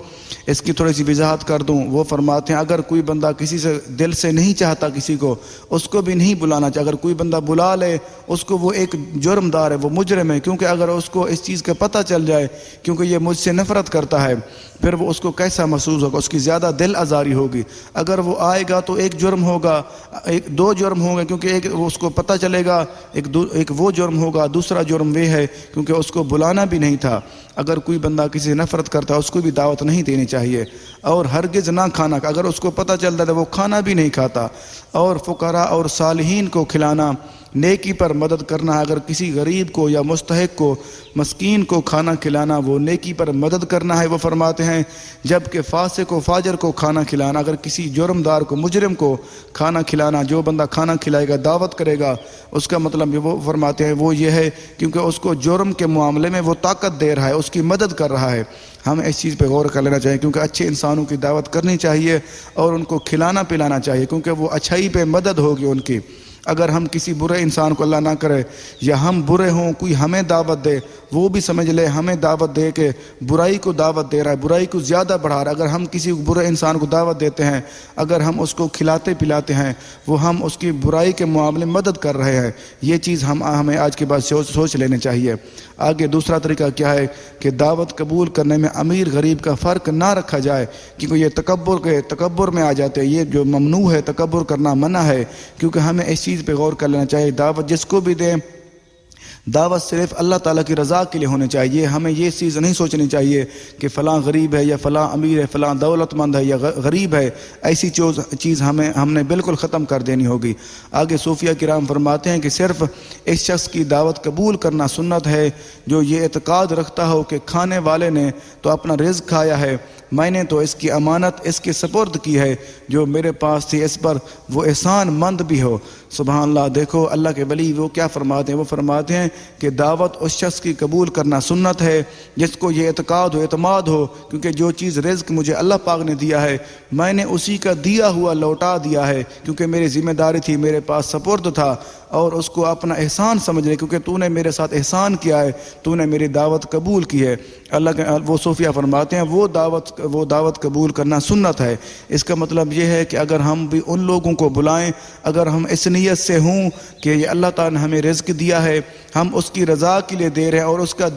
اس کی تھوڑی سی وضاحت کر دوں۔ وہ فرماتے ہیں اگر کوئی بندہ کسی سے دل سے نہیں چاہتا کسی کو، اس کو بھی نہیں بلانا چاہیے۔ اگر کوئی بندہ بلا لے اس کو، وہ ایک جرم دار ہے، وہ مجرم ہے، کیونکہ اگر اس کو اس چیز کا پتہ چل جائے کیونکہ یہ مجھ سے نفرت کرتا ہے، پھر وہ اس کو کیسا محسوس ہوگا، اس کی زیادہ دل آزاری ہوگی۔ اگر وہ آئے گا تو ایک جرم ہوگا، 2 جرم ہوں گے، کیونکہ ایک اس کو پتہ چلے گا، ایک وہ جرم ہوگا، دوسرا جرم وہ ہے کیونکہ اس کو بلانا بھی نہیں تھا۔ اگر کوئی بندہ کسی سے نفرت کرتا ہے اس کو بھی دعوت نہیں دینی چاہیے، اور ہرگز نہ کھانا، اگر اس کو پتہ چلتا ہے وہ کھانا بھی نہیں کھاتا۔ اور فقراء اور صالحین کو کھلانا، نیکی پر مدد کرنا، اگر کسی غریب کو یا مستحق کو، مسکین کو کھانا کھلانا، وہ نیکی پر مدد کرنا ہے۔ وہ فرماتے ہیں جبکہ فاسق و فاجر کو کھانا کھلانا، اگر کسی جرم دار کو، مجرم کو کھانا کھلانا، جو بندہ کھانا کھلائے گا، دعوت کرے گا، اس کا مطلب وہ فرماتے ہیں وہ یہ ہے کیونکہ اس کو جرم کے معاملے میں وہ طاقت دے رہا ہے، اس کی مدد کر رہا ہے۔ ہمیں اس چیز پہ غور کر لینا چاہیے، کیونکہ اچھے انسانوں کی دعوت کرنی چاہیے اور ان کو کھلانا پلانا چاہیے، کیونکہ وہ اچھائی پہ مدد ہوگی ان کی۔ اگر ہم کسی برے انسان کو، اللہ نہ کرے، یا ہم برے ہوں، کوئی ہمیں دعوت دے، وہ بھی سمجھ لے ہمیں دعوت دے کے برائی کو دعوت دے رہا ہے، برائی کو زیادہ بڑھا رہا ہے۔ اگر ہم کسی برے انسان کو دعوت دیتے ہیں، اگر ہم اس کو کھلاتے پلاتے ہیں، وہ ہم اس کی برائی کے معاملے میں مدد کر رہے ہیں۔ یہ چیز ہمیں آج کے بعد سوچ لینے چاہیے۔ آگے دوسرا طریقہ کیا ہے کہ دعوت قبول کرنے میں امیر غریب کا فرق نہ رکھا جائے، کیونکہ یہ تکبر میں آ جاتے ہیں۔ یہ جو ممنوع ہے، تکبر کرنا منع ہے، کیونکہ ہمیں اس چیز پہ غور کر لینا چاہیے۔ دعوت جس کو بھی دیں، دعوت صرف اللہ تعالیٰ کی رضا کے لیے ہونی چاہیے۔ ہمیں یہ چیز نہیں سوچنی چاہیے کہ فلاں غریب ہے یا فلاں امیر ہے، فلاں دولت مند ہے یا غریب ہے۔ ایسی چیز ہم نے بالکل ختم کر دینی ہوگی۔ آگے صوفیہ کرام فرماتے ہیں کہ صرف اس شخص کی دعوت قبول کرنا سنت ہے جو یہ اعتقاد رکھتا ہو کہ کھانے والے نے تو اپنا رزق کھایا ہے، میں نے تو اس کی امانت اس کے سپرد کی ہے، جو میرے پاس تھی اس پر وہ احسان مند بھی ہو۔ سبحان اللہ۔ دیکھو اللہ کے ولی وہ کیا فرماتے ہیں، وہ فرماتے ہیں کہ دعوت اس شخص کی قبول کرنا سنت ہے جس کو یہ اعتقاد ہو، اعتماد ہو، کیونکہ جو چیز رزق مجھے اللہ پاک نے دیا ہے میں نے اسی کا دیا ہوا لوٹا دیا ہے، کیونکہ میری ذمہ داری تھی، میرے پاس سپرد تھا، اور اس کو اپنا احسان سمجھ لے، کیونکہ تو نے میرے ساتھ احسان کیا ہے، تو نے میری دعوت قبول کی ہے۔ اللہ کے وہ صوفیہ فرماتے ہیں وہ دعوت قبول کرنا سنت ہے۔ اس کا مطلب یہ ہے کہ اگر ہم بھی ان لوگوں کو بلائیں، اگر ہم اس نیت سے ہوں کہ یہ اللہ تعالیٰ نے ہمیں رزق دیا ہے، ہم اس کی رضا کے لیے دے رہے ہیں اور اس کا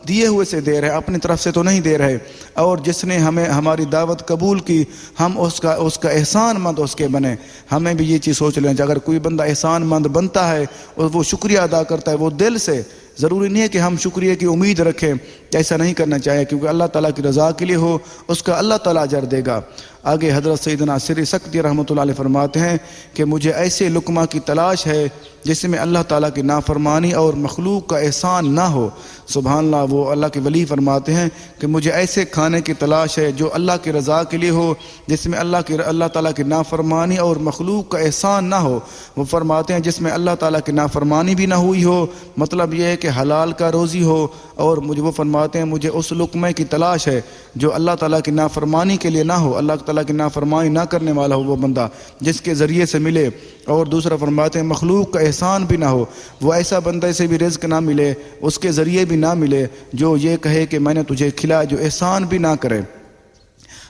دیے ہوئے سے دے رہے ہیں، اپنی طرف سے تو نہیں دے رہے، اور جس نے ہماری دعوت قبول کی ہم اس کا احسان مند اس کے بنے۔ ہمیں بھی یہ چیز سوچ لینا چاہیے، اگر کوئی بندہ احسان مند بنتا ہے اور وہ شکریہ ادا کرتا ہے وہ دل سے، ضروری نہیں ہے کہ ہم شکریہ کی امید رکھیں، ایسا نہیں کرنا چاہیے، کیونکہ اللہ تعالیٰ کی رضا کے لیے ہو، اس کا اللہ تعالیٰ اجر دے گا۔ آگے حضرت سیدنا سری سکتی رحمۃ اللہ علیہ فرماتے ہیں کہ مجھے ایسے لقمہ کی تلاش ہے جس میں اللہ تعالیٰ کی نافرمانی اور مخلوق کا احسان نہ ہو۔ سبحان اللہ۔ وہ اللہ کے ولی فرماتے ہیں کہ مجھے ایسے کھانے کی تلاش ہے جو اللہ کی رضا کے لیے ہو، جس میں اللہ تعالیٰ کی نافرمانی اور مخلوق کا احسان نہ ہو۔ وہ فرماتے ہیں جس میں اللہ تعالیٰ کی نافرمانی بھی نہ ہوئی ہو، مطلب یہ ہے کہ حلال کا روزی ہو، اور وہ فرماتے ہیں مجھے اس لقمے کی تلاش ہے جو اللہ تعالیٰ کی نافرمانی کے لیے نہ ہو، اللہ تعالیٰ کی نافرمانی نہ کرنے والا ہو وہ بندہ جس کے ذریعے سے ملے۔ اور دوسرا فرماتے ہیں مخلوق کا احسان بھی نہ ہو، وہ ایسا بندے سے بھی رزق نہ ملے، اس کے ذریعے بھی نہ ملے جو یہ کہے کہ میں نے تجھے کھلایا، جو احسان بھی نہ کرے۔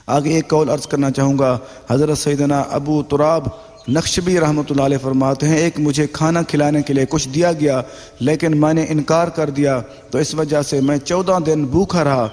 آگے ایک قول عرض کرنا چاہوں گا۔ حضرت سیدنا ابو تراب نقشبی رحمۃ اللہ علیہ فرماتے ہیں ایک مجھے کھانا کھلانے کے لیے کچھ دیا گیا لیکن میں نے انکار کر دیا، تو اس وجہ سے میں 14 دن بھوکا رہا۔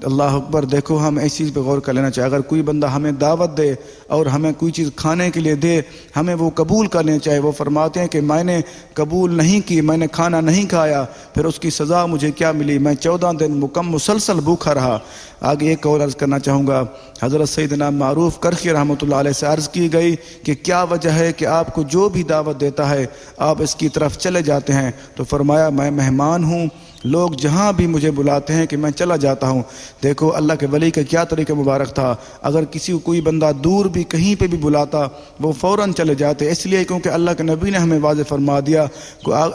اللہ اکبر۔ دیکھو ہم اس چیز پہ غور کر لینا چاہیے، اگر کوئی بندہ ہمیں دعوت دے اور ہمیں کوئی چیز کھانے کے لیے دے ہمیں وہ قبول کر لینا چاہیے۔ وہ فرماتے ہیں کہ میں نے قبول نہیں کی، میں نے کھانا نہیں کھایا، پھر اس کی سزا مجھے کیا ملی، میں 14 دن مسلسل بھوکا رہا۔ آگے ایک قول عرض کرنا چاہوں گا۔ حضرت سیدنا معروف کرخی رحمۃ اللہ علیہ سے عرض کی گئی کہ کیا وجہ ہے کہ آپ کو جو بھی دعوت دیتا ہے آپ اس کی طرف چلے جاتے ہیں؟ تو فرمایا میں مہمان ہوں لوگ جہاں بھی مجھے بلاتے ہیں کہ میں چلا جاتا ہوں۔ دیکھو اللہ کے ولی کا کیا طریقہ مبارک تھا، اگر کسی کو کوئی بندہ دور بھی کہیں پہ بھی بلاتا وہ فوراً چلے جاتے، اس لیے کیونکہ اللہ کے نبی نے ہمیں واضح فرما دیا،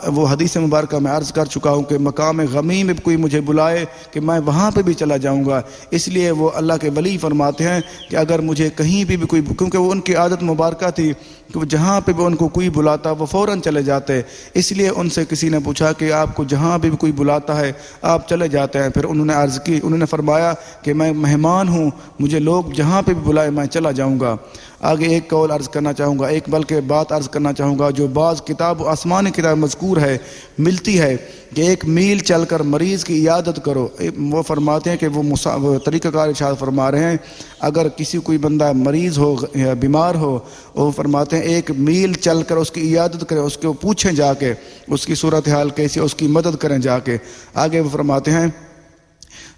وہ حدیث مبارکہ میں عرض کر چکا ہوں کہ مقام غمی میں کوئی مجھے بلائے کہ میں وہاں پہ بھی چلا جاؤں گا۔ اس لیے وہ اللہ کے ولی فرماتے ہیں کہ اگر مجھے کہیں بھی کوئی، کیونکہ وہ ان کی عادت مبارکہ تھی کہ جہاں پہ بھی ان کو کوئی بلاتا وہ فوراً چلے جاتے، اس لیے ان سے کسی نے پوچھا کہ آپ کو جہاں بھی کوئی بلاتا ہے آپ چلے جاتے ہیں؟ پھر انہوں نے عرض کی، انہوں نے فرمایا کہ میں مہمان ہوں، مجھے لوگ جہاں پہ بھی بلائے میں چلا جاؤں گا۔ آگے ایک قول عرض کرنا چاہوں گا، ایک بلکہ بات عرض کرنا چاہوں گا جو بعض کتاب آسمانی کتاب مذکور ہے، ملتی ہے کہ 1 میل چل کر مریض کی عیادت کرو۔ وہ فرماتے ہیں کہ وہ طریقہ کار ارشاد فرما رہے ہیں، اگر کسی کوئی بندہ مریض ہو یا بیمار ہو، وہ فرماتے ہیں 1 میل چل کر اس کی عیادت کریں، اس کو پوچھیں جا کے اس کی صورتحال کیسی، اس کی مدد کریں جا کے۔ آگے وہ فرماتے ہیں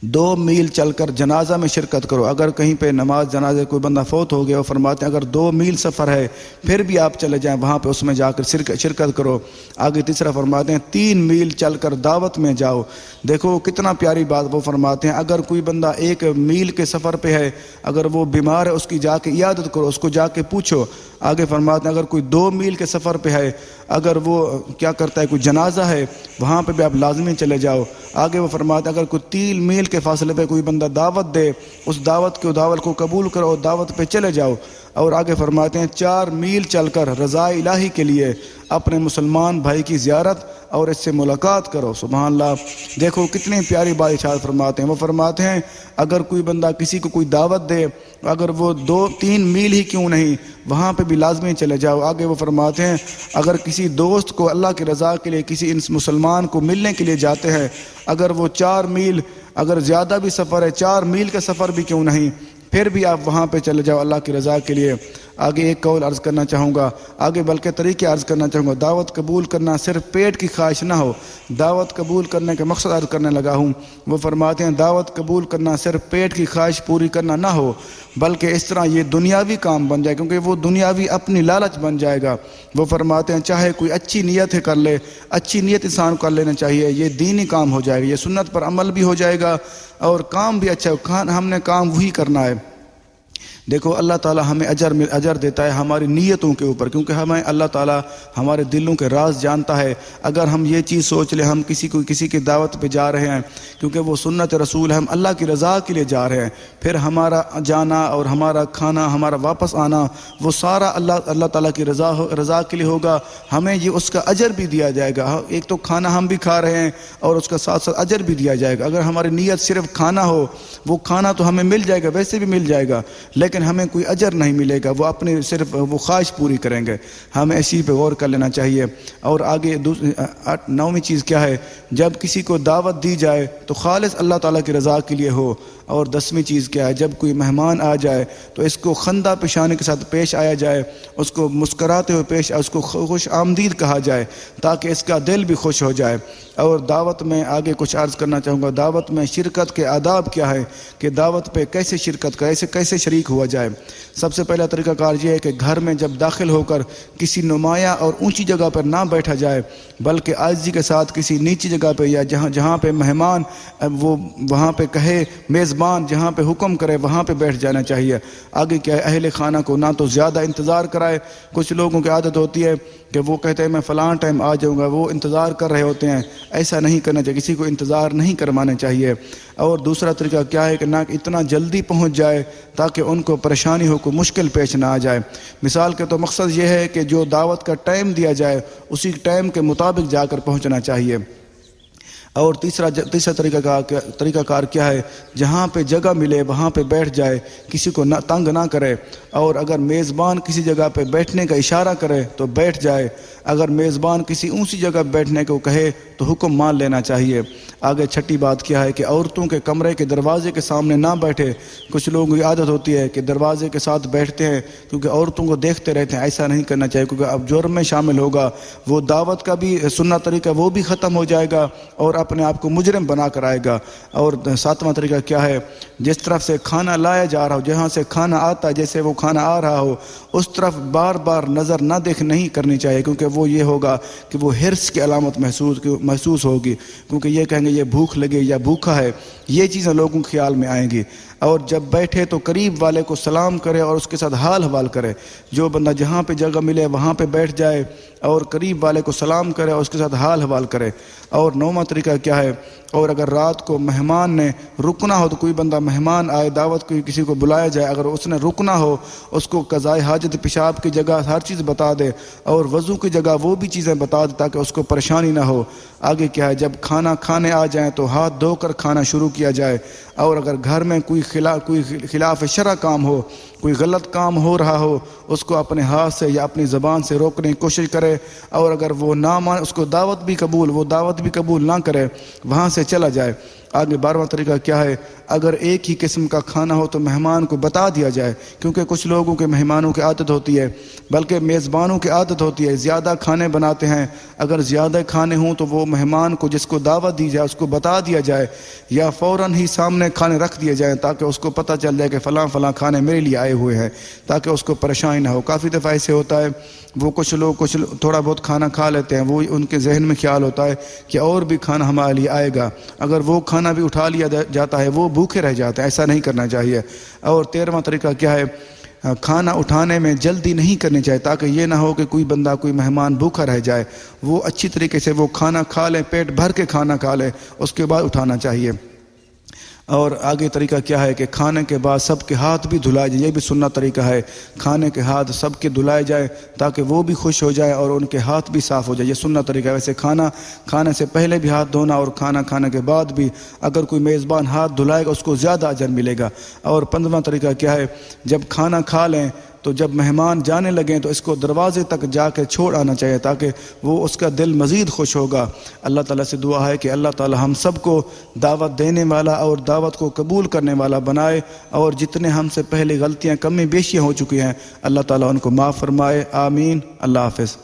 2 میل چل کر جنازہ میں شرکت کرو، اگر کہیں پہ نماز جنازے کوئی بندہ فوت ہو گیا، وہ فرماتے ہیں اگر 2 میل سفر ہے پھر بھی آپ چلے جائیں وہاں پہ، اس میں جا کر شرکت کرو۔ آگے تیسرا فرماتے ہیں 3 میل چل کر دعوت میں جاؤ۔ دیکھو کتنا پیاری بات وہ فرماتے ہیں، اگر کوئی بندہ 1 میل کے سفر پہ ہے، اگر وہ بیمار ہے اس کی جا کے عیادت کرو، اس کو جا کے پوچھو۔ آگے فرماتے ہیں اگر کوئی 2 میل کے سفر پہ ہے، اگر وہ کیا کرتا ہے کوئی جنازہ ہے، وہاں پہ بھی آپ لازمی چلے جاؤ۔ آگے وہ فرماتے ہیں اگر کوئی 3 میل کے فاصلے پہ کوئی بندہ دعوت دے، اس دعوت کو قبول کرو اور دعوت پہ چلے جاؤ۔ اور آگے فرماتے ہیں 4 میل چل کر رضا الہی کے لیے اپنے مسلمان بھائی کی زیارت اور اس سے ملاقات کرو۔ سبحان اللہ، دیکھو کتنی پیاری بات ارشاد فرماتے ہیں۔ وہ فرماتے ہیں اگر کوئی بندہ کسی کو کوئی دعوت دے، اگر وہ 2-3 میل ہی کیوں نہیں، وہاں پہ بھی لازمی چلے جاؤ۔ آگے وہ فرماتے ہیں اگر کسی دوست کو اللہ کی رضا کے لیے کسی مسلمان کو ملنے کے لیے جاتے ہیں، اگر وہ 4 میل، اگر زیادہ بھی سفر ہے 4 میل کا سفر بھی کیوں نہیں، پھر بھی آپ وہاں پہ چلے جاؤ اللہ کی رضا کے لیے۔ آگے ایک قول عرض کرنا چاہوں گا، آگے بلکہ طریقے عرض کرنا چاہوں گا۔ دعوت قبول کرنا صرف پیٹ کی خواہش نہ ہو، دعوت قبول کرنے کا مقصد عرض کرنے لگا ہوں۔ وہ فرماتے ہیں دعوت قبول کرنا صرف پیٹ کی خواہش پوری کرنا نہ ہو، بلکہ اس طرح یہ دنیاوی کام بن جائے، کیونکہ وہ دنیاوی اپنی لالچ بن جائے گا۔ وہ فرماتے ہیں چاہے کوئی اچھی نیت ہے کر لے، اچھی نیت انسان کو کر لینا چاہیے، یہ دینی کام ہو جائے گا، یہ سنت پر عمل بھی ہو جائے گا اور کام بھی اچھا ہم نے کام وہی کرنا ہے۔ دیکھو اللہ تعالیٰ ہمیں اجر دیتا ہے ہماری نیتوں کے اوپر، کیونکہ ہمیں اللہ تعالیٰ ہمارے دلوں کے راز جانتا ہے۔ اگر ہم یہ چیز سوچ لیں ہم کسی کی دعوت پہ جا رہے ہیں کیونکہ وہ سنت رسول ہے، ہم اللہ کی رضا کے لیے جا رہے ہیں، پھر ہمارا جانا اور ہمارا کھانا، ہمارا واپس آنا وہ سارا اللہ تعالیٰ کی رضا کے لیے ہوگا، ہمیں یہ اس کا اجر بھی دیا جائے گا۔ ایک تو کھانا ہم بھی کھا رہے ہیں اور اس کا ساتھ ساتھ اجر بھی دیا جائے گا۔ اگر ہماری نیت صرف کھانا ہو، وہ کھانا تو ہمیں مل جائے گا، ویسے بھی مل جائے گا، لیکن ہمیں کوئی اجر نہیں ملے گا، وہ اپنے صرف وہ خواہش پوری کریں گے۔ ہمیں اسی پہ غور کر لینا چاہیے۔ اور آگے 9ویں چیز کیا ہے، جب کسی کو دعوت دی جائے تو خالص اللہ تعالیٰ کی رضا کے لیے ہو۔ اور 10ویں چیز کیا ہے، جب کوئی مہمان آ جائے تو اس کو خندہ پیشانی کے ساتھ پیش آیا جائے، اس کو مسکراتے ہوئے اس کو خوش آمدید کہا جائے تاکہ اس کا دل بھی خوش ہو جائے۔ اور دعوت میں آگے کچھ عرض کرنا چاہوں گا، دعوت میں شرکت کے آداب کیا ہے کہ دعوت پہ کیسے شرکت کرے، کیسے شریک ہوا جائے۔ سب سے پہلا طریقہ کار یہ ہے کہ گھر میں جب داخل ہو کر کسی نمایاں اور اونچی جگہ پر نہ بیٹھا جائے، بلکہ عاجزی کے ساتھ کسی نیچی جگہ پہ یا جہاں پہ مہمان وہ وہاں پہ کہے، میزبان جہاں پہ حکم کرے وہاں پہ بیٹھ جانا چاہیے۔ آگے کیا ہے، اہل خانہ کو نہ تو زیادہ انتظار کرائے۔ کچھ لوگوں کی عادت ہوتی ہے کہ وہ کہتے ہیں میں فلاں ٹائم آ جاؤں گا، وہ انتظار کر رہے ہوتے ہیں، ایسا نہیں کرنا چاہیے، کسی کو انتظار نہیں کروانا چاہیے۔ اور دوسرا طریقہ کیا ہے کہ نہ اتنا جلدی پہنچ جائے تاکہ ان کو پریشانی ہو، کوئی مشکل پیش نہ آ جائے۔ مثال کے تو مقصد یہ ہے کہ جو دعوت کا ٹائم دیا جائے اسی ٹائم کے مطابق جا کر پہنچنا چاہیے۔ اور تیسرا طریقہ کار کیا ہے، جہاں پہ جگہ ملے وہاں پہ بیٹھ جائے، کسی کو تنگ نہ کرے۔ اور اگر میزبان کسی جگہ پہ بیٹھنے کا اشارہ کرے تو بیٹھ جائے، اگر میزبان کسی اونچی جگہ بیٹھنے کو کہے تو حکم مان لینا چاہیے۔ آگے چھٹی بات کیا ہے کہ عورتوں کے کمرے کے دروازے کے سامنے نہ بیٹھے۔ کچھ لوگوں کی عادت ہوتی ہے کہ دروازے کے ساتھ بیٹھتے ہیں کیونکہ عورتوں کو دیکھتے رہتے ہیں، ایسا نہیں کرنا چاہیے کیونکہ اب جرم میں شامل ہوگا، وہ دعوت کا بھی سننا طریقہ وہ بھی ختم ہو جائے گا اور اپنے آپ کو مجرم بنا کر آئے گا۔ اور ساتواں طریقہ کیا ہے، جس طرف سے کھانا لایا جا رہا ہو، جہاں سے کھانا آتا ہے، جیسے وہ کھانا آ رہا ہو اس طرف بار بار نظر نہ نہیں کرنی چاہیے، کیونکہ وہ یہ ہوگا کہ وہ حرص کی علامت محسوس ہوگی، کیونکہ یہ کہیں گے یہ بھوک لگے یا بھوکا ہے، یہ چیزیں لوگوں کے خیال میں آئیں گی۔ اور جب بیٹھے تو قریب والے کو سلام کرے اور اس کے ساتھ حال حوال کرے، جو بندہ جہاں پہ جگہ ملے وہاں پہ بیٹھ جائے اور قریب والے کو سلام کرے اور اس کے ساتھ حال حوال کرے۔ اور نوواں طریقہ کیا ہے، اور اگر رات کو مہمان نے رکنا ہو، تو کوئی بندہ مہمان آئے، دعوت کوئی کسی کو بلایا جائے، اگر اس نے رکنا ہو، اس کو قضائے حاجت، پیشاب کی جگہ ہر چیز بتا دے اور وضو کی جگہ وہ بھی چیزیں بتا دے تاکہ اس کو پریشانی نہ ہو۔ آگے کیا ہے، جب کھانا کھانے آ جائیں تو ہاتھ دھو کر کھانا شروع کیا جائے، اور اگر گھر میں کوئی خلاف شرع کام ہو، کوئی غلط کام ہو رہا ہو، اس کو اپنے ہاتھ سے یا اپنی زبان سے روکنے کی کوشش کرے، اور اگر وہ نہ مانے، اس کو دعوت بھی قبول نہ کرے، وہاں سے چلا جائے۔ آگے 12واں طریقہ کیا ہے، اگر ایک ہی قسم کا کھانا ہو تو مہمان کو بتا دیا جائے، کیونکہ کچھ لوگوں کے مہمانوں کی عادت ہوتی ہے، بلکہ میزبانوں کی عادت ہوتی ہے، زیادہ کھانے بناتے ہیں۔ اگر زیادہ کھانے ہوں تو وہ مہمان کو جس کو دعوت دی جائے اس کو بتا دیا جائے، یا فوراً ہی سامنے کھانے رکھ دیے جائیں تاکہ اس کو پتہ چل جائے کہ فلاں فلاں کھانے میرے لیے آئے ہوئے ہیں، تاکہ اس کو پریشانی نہ ہو۔ کافی دفعہ ایسے ہوتا ہے، وہ کچھ لوگ تھوڑا بہت کھانا کھا لیتے ہیں، وہ ان کے ذہن میں خیال ہوتا ہے کہ اور بھی کھانا ہمارے لیے آئے گا، اگر وہ کھانا بھی اٹھا لیا جاتا ہے وہ بھوکے رہ جاتے ہیں، ایسا نہیں کرنا چاہیے۔ اور 13واں طریقہ کیا ہے، کھانا اٹھانے میں جلدی نہیں کرنی چاہیے، تاکہ یہ نہ ہو کہ کوئی بندہ کوئی مہمان بھوکا رہ جائے، وہ اچھی طریقے سے وہ کھانا کھا لے، پیٹ بھر کے کھانا کھا لے، اس کے بعد اٹھانا چاہیے۔ اور آگے طریقہ کیا ہے کہ کھانے کے بعد سب کے ہاتھ بھی دھلائے جائیں، یہ بھی سنت طریقہ ہے، کھانے کے ہاتھ سب کے دھلائے جائے تاکہ وہ بھی خوش ہو جائے اور ان کے ہاتھ بھی صاف ہو جائے، یہ سنت طریقہ ہے۔ ویسے کھانے سے پہلے بھی ہاتھ دھونا اور کھانا کھانے کے بعد بھی، اگر کوئی میزبان ہاتھ دھلائے گا اس کو زیادہ اجر ملے گا۔ اور 15واں طریقہ کیا ہے، جب کھانا کھا لیں تو جب مہمان جانے لگیں تو اس کو دروازے تک جا کے چھوڑ آنا چاہیے، تاکہ وہ اس کا دل مزید خوش ہوگا۔ اللہ تعالیٰ سے دعا ہے کہ اللہ تعالیٰ ہم سب کو دعوت دینے والا اور دعوت کو قبول کرنے والا بنائے، اور جتنے ہم سے پہلے غلطیاں کمی بیشیاں ہو چکی ہیں اللہ تعالیٰ ان کو معاف فرمائے، آمین۔ اللہ حافظ۔